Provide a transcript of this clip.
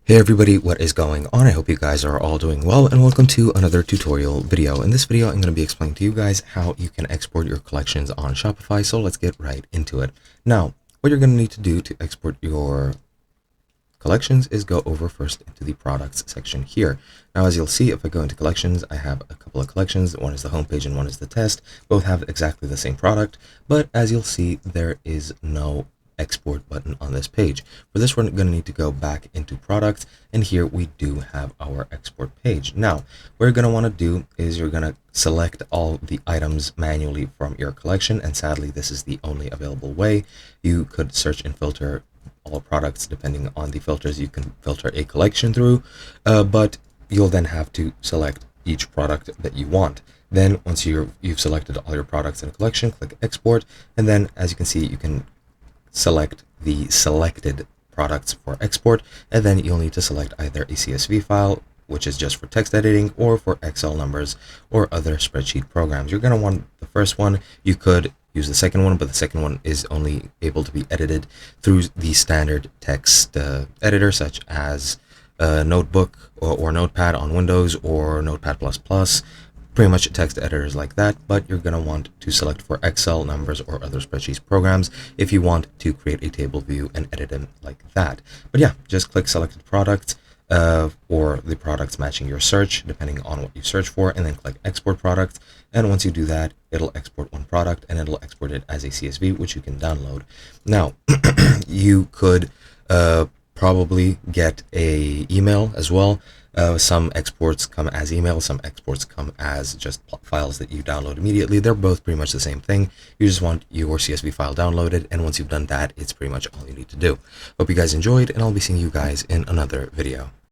Hey everybody, what is going on? I hope you guys are all doing well, and welcome to another tutorial video. In this video, I'm going to be explaining to you guys how you can export your collections on Shopify, so let's get right into it. Now, what you're going to need to do to export your collections is go over first into the products section here. Now, as you'll see, if I go into collections, I have a couple of collections. One is the homepage and one is the test. Both have exactly the same product, but as you'll see, there is no export button on this page. For this, we're going to need to go back into products, and here we do have our export page. Now, what you're going to want to do is you're going to select all the items manually from your collection, and sadly, this is the only available way. You could search and filter all products depending on the filters you can filter a collection through, but you'll then have to select each product that you want. Then once you've selected all your products in a collection, click export, and then as you can see, you can select the selected products for export, and then you'll need to select either a CSV file, which is just for text editing, or for Excel numbers or other spreadsheet programs. You're going to want the first one. You could use the second one, but the second one is only able to be edited through the standard text editor, such as Notebook or Notepad on Windows, or Notepad++, pretty much text editors like that. But you're going to want to select for Excel, numbers, or other spreadsheets programs if you want to create a table view and edit them like that. But yeah, just click selected products, or the products matching your search, depending on what you search for, and then click export product. And once you do that, it'll export one product, and it'll export it as a CSV, which you can download. Now, you could probably get a email as well. Some exports come as email, some exports come as just files that you download immediately. They're both pretty much the same thing. You just want your CSV file downloaded, and once you've done that, it's pretty much all you need to do. Hope you guys enjoyed, and I'll be seeing you guys in another video.